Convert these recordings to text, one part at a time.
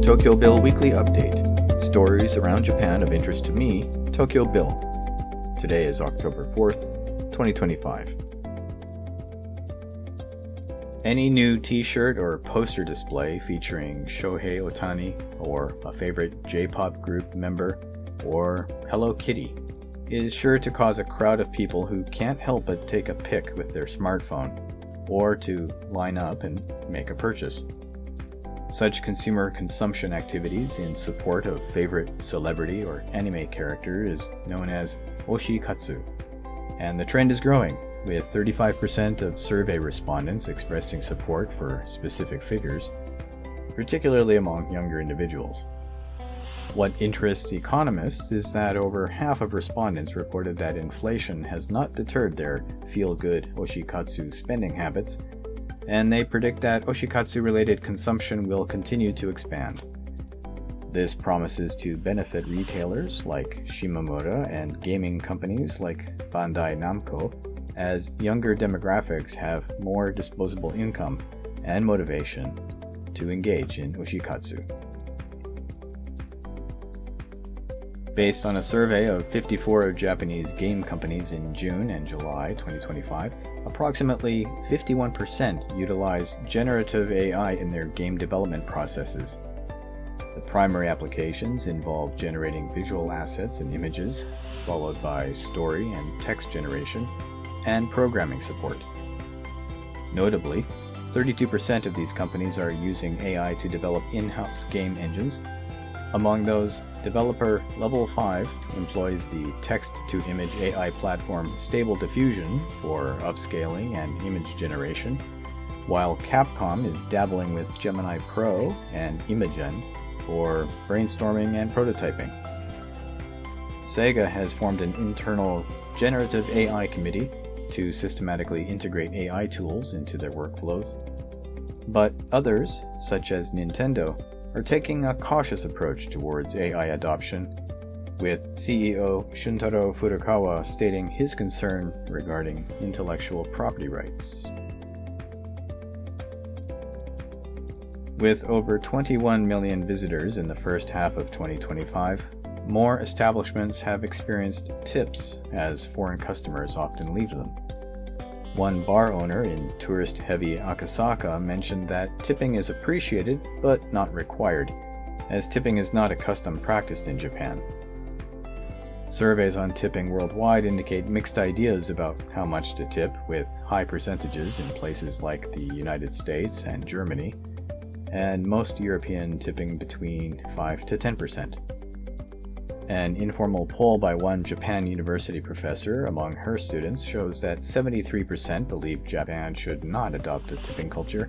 TokyoBill Weekly Update. Stories around Japan of interest to me, TokyoBill. Today is October 4th, 2025. Any new t-shirt or poster display featuring Shohei Ohtani or a favorite J-pop group member or Hello Kitty is sure to cause a crowd of people who can't help but take a pic with their smartphone or to line up and make a purchase. Such consumer consumption activities in support of favorite celebrity or anime character is known as oshikatsu, and the trend is growing, with 35% of survey respondents expressing support for specific figures, particularly among younger individuals. What interests economists is that over half of respondents reported that inflation has not deterred their feel-good oshikatsu spending habits, and they predict that oshikatsu-related consumption will continue to expand. This promises to benefit retailers like Shimamura and gaming companies like Bandai Namco, as younger demographics have more disposable income and motivation to engage in oshikatsu. Based on a survey of 54 Japanese game companies in June and July 2025, approximately 51% utilize generative AI in their game development processes. The primary applications involve generating visual assets and images, followed by story and text generation, and programming support. Notably, 32% of these companies are using AI to develop in-house game engines. Among those, developer Level 5 employs the text-to-image AI platform Stable Diffusion for upscaling and image generation, while Capcom is dabbling with Gemini Pro and Imagen for brainstorming and prototyping. Sega has formed an internal generative AI committee to systematically integrate AI tools into their workflows, but others, such as Nintendo, are taking a cautious approach towards AI adoption, with CEO Shuntaro Furukawa stating his concern regarding intellectual property rights. With over 21 million visitors in the first half of 2025, more establishments have experienced tips as foreign customers often leave them. One bar owner in tourist-heavy Akasaka mentioned that tipping is appreciated but not required, as tipping is not a custom practiced in Japan. Surveys on tipping worldwide indicate mixed ideas about how much to tip, with high percentages in places like the United States and Germany, and most European tipping between 5 to 10%. An informal poll by one Japan University professor among her students shows that 73% believe Japan should not adopt a tipping culture,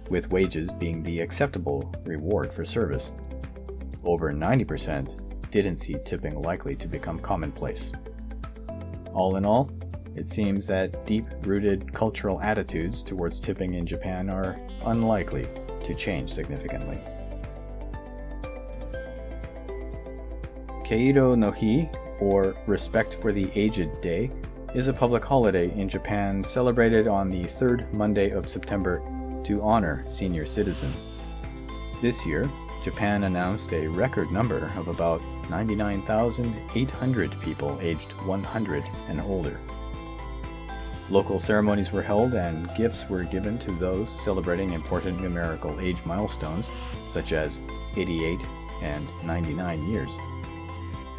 with wages being the acceptable reward for service. Over 90% didn't see tipping likely to become commonplace. All in all, it seems that deep-rooted cultural attitudes towards tipping in Japan are unlikely to change significantly. Keiro no Hi, or Respect for the Aged Day, is a public holiday in Japan celebrated on the third Monday of September to honor senior citizens. This year, Japan announced a record number of about 99,800 people aged 100 and older. Local ceremonies were held and gifts were given to those celebrating important numerical age milestones, such as 88 and 99 years.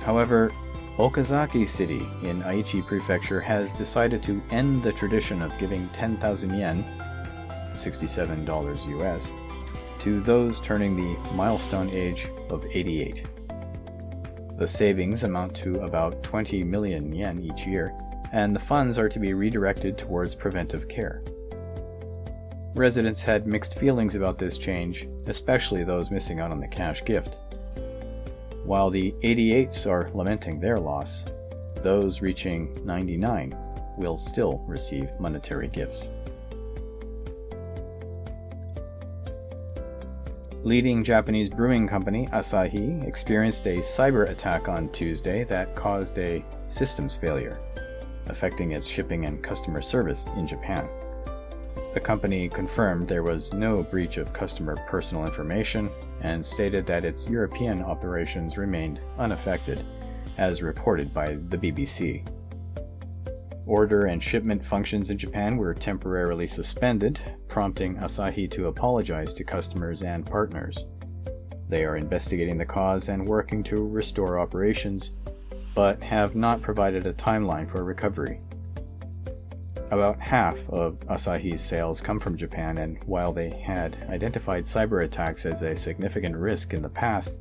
However, Okazaki City in Aichi Prefecture has decided to end the tradition of giving 10,000 yen, $67 US, to those turning the milestone age of 88. The savings amount to about 20 million yen each year, and the funds are to be redirected towards preventive care. Residents had mixed feelings about this change, especially those missing out on the cash gift. While the 88s are lamenting their loss, those reaching 99 will still receive monetary gifts. Leading Japanese brewing company Asahi experienced a cyber attack on Tuesday that caused a systems failure, affecting its shipping and customer service in Japan. The company confirmed there was no breach of customer personal information and stated that its European operations remained unaffected, as reported by the BBC. Order and shipment functions in Japan were temporarily suspended, prompting Asahi to apologize to customers and partners. They are investigating the cause and working to restore operations, but have not provided a timeline for recovery. About half of Asahi's sales come from Japan, and while they had identified cyber attacks as a significant risk in the past,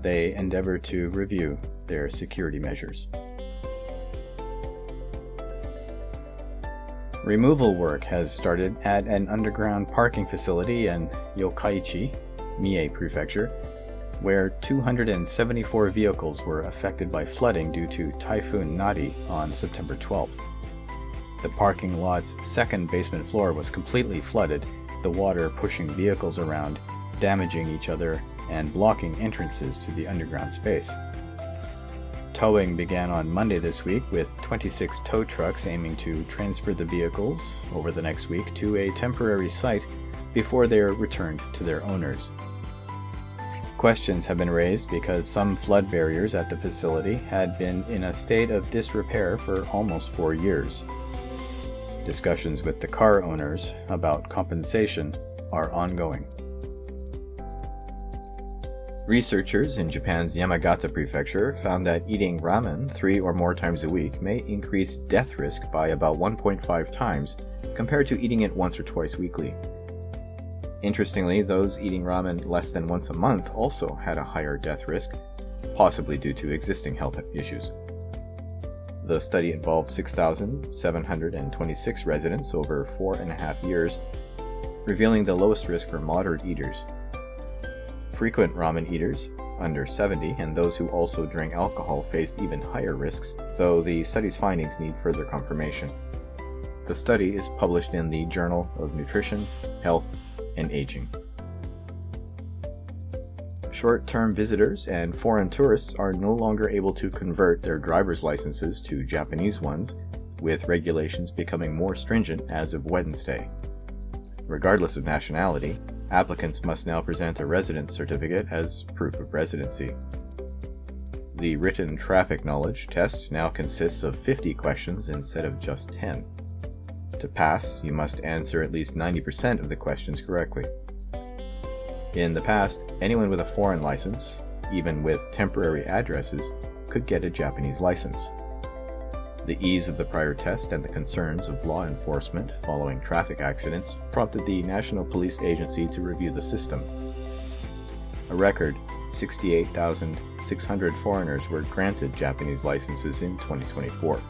they endeavor to review their security measures. Removal work has started at an underground parking facility in Yokkaichi, Mie Prefecture, where 274 vehicles were affected by flooding due to Typhoon Nari on September 12th. The parking lot's second basement floor was completely flooded, the water pushing vehicles around, damaging each other, and blocking entrances to the underground space. Towing began on Monday this week, with 26 tow trucks aiming to transfer the vehicles over the next week to a temporary site before they are returned to their owners. Questions have been raised because some flood barriers at the facility had been in a state of disrepair for almost 4 years. Discussions with the car owners about compensation are ongoing. Researchers in Japan's Yamagata Prefecture found that eating ramen 3 or more times a week may increase death risk by about 1.5 times compared to eating it once or twice weekly. Interestingly, those eating ramen less than once a month also had a higher death risk, possibly due to existing health issues. The study involved 6,726 residents over 4.5 years, revealing the lowest risk for moderate eaters. Frequent ramen eaters, under 70, and those who also drink alcohol faced even higher risks, though the study's findings need further confirmation. The study is published in the Journal of Nutrition, Health, and Aging. Short-term visitors and foreign tourists are no longer able to convert their driver's licenses to Japanese ones, with regulations becoming more stringent as of Wednesday. Regardless of nationality, applicants must now present a residence certificate as proof of residency. The written traffic knowledge test now consists of 50 questions instead of just 10. To pass, you must answer at least 90% of the questions correctly. In the past, anyone with a foreign license, even with temporary addresses, could get a Japanese license. The ease of the prior test and the concerns of law enforcement following traffic accidents prompted the National Police Agency to review the system. A record 68,600 foreigners were granted Japanese licenses in 2024.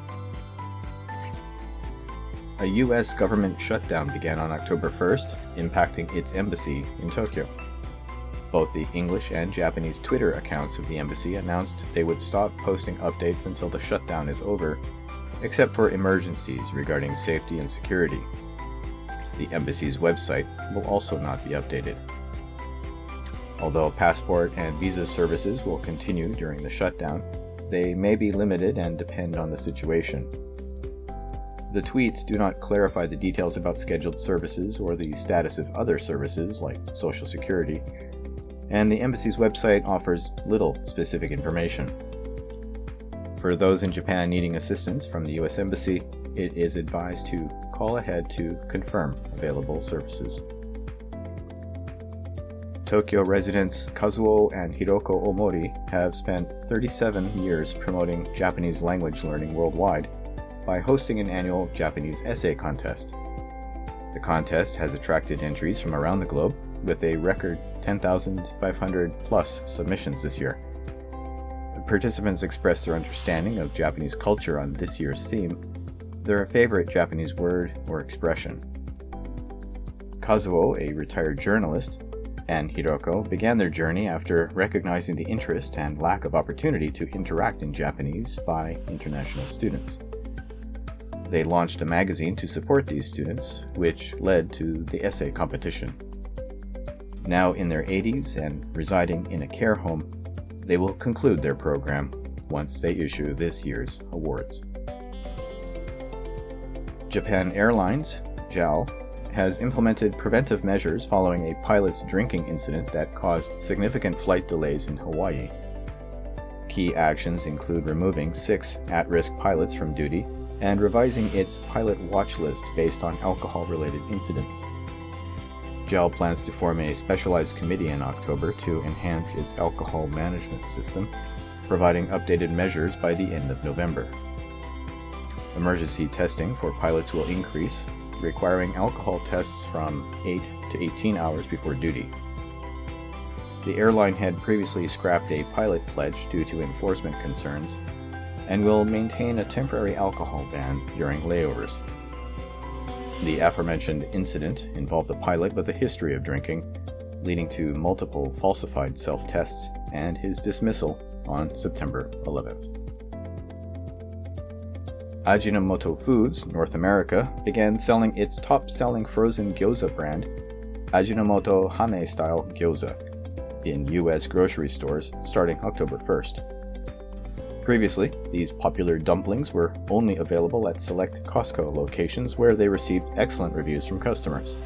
A U.S. government shutdown began on October 1st, impacting its embassy in Tokyo. Both the English and Japanese Twitter accounts of the embassy announced they would stop posting updates until the shutdown is over, except for emergencies regarding safety and security. The embassy's website will also not be updated. Although passport and visa services will continue during the shutdown, they may be limited and depend on the situation. The tweets do not clarify the details about scheduled services or the status of other services like Social Security, and the embassy's website offers little specific information. For those in Japan needing assistance from the U.S. Embassy, it is advised to call ahead to confirm available services. Tokyo residents Kazuo and Hiroko Omori have spent 37 years promoting Japanese language learning worldwide by hosting an annual Japanese essay contest. The contest has attracted entries from around the globe, with a record 10,500 plus submissions this year. Participants express their understanding of Japanese culture on this year's theme, their favorite Japanese word or expression. Kazuo, a retired journalist, and Hiroko began their journey after recognizing the interest and lack of opportunity to interact in Japanese by international students. They launched a magazine to support these students, which led to the essay competition. Now in their 80s and residing in a care home, they will conclude their program once they issue this year's awards. Japan Airlines, JAL, has implemented preventive measures following a pilot's drinking incident that caused significant flight delays in Hawaii. Key actions include removing 6 at-risk pilots from duty and revising its pilot watch list based on alcohol-related incidents. JAL plans to form a specialized committee in October to enhance its alcohol management system, providing updated measures by the end of November. Emergency testing for pilots will increase, requiring alcohol tests from 8 to 18 hours before duty. The airline had previously scrapped a pilot pledge due to enforcement concerns and will maintain a temporary alcohol ban during layovers. The aforementioned incident involved a pilot with a history of drinking, leading to multiple falsified self-tests and his dismissal on September 11th. Ajinomoto Foods North America began selling its top-selling frozen gyoza brand, Ajinomoto Hane-style gyoza, in U.S. grocery stores starting October 1st. Previously, these popular dumplings were only available at select Costco locations where they received excellent reviews from customers.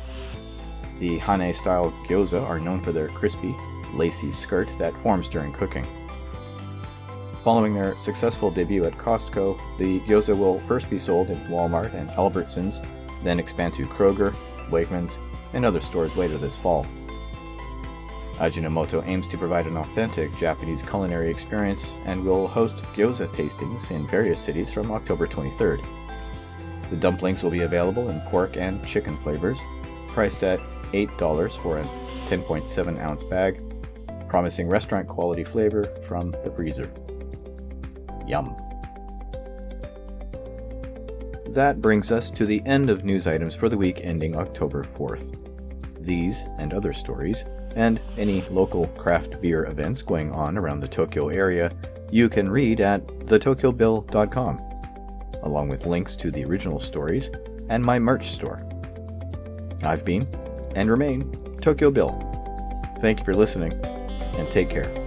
The Hane-style gyoza are known for their crispy, lacy skirt that forms during cooking. Following their successful debut at Costco, the gyoza will first be sold in Walmart and Albertsons, then expand to Kroger, Wegmans, and other stores later this fall. Ajinomoto aims to provide an authentic Japanese culinary experience and will host gyoza tastings in various cities from October 23rd. The dumplings will be available in pork and chicken flavors, priced at $8 for a 10.7-ounce bag, promising restaurant-quality flavor from the freezer. Yum. That brings us to the end of news items for the week ending October 4th. These and other stories, and any local craft beer events going on around the Tokyo area, you can read at theTokyoBill.com, along with links to the original stories and my merch store. I've been, and remain, Tokyo Bill. Thank you for listening, and take care.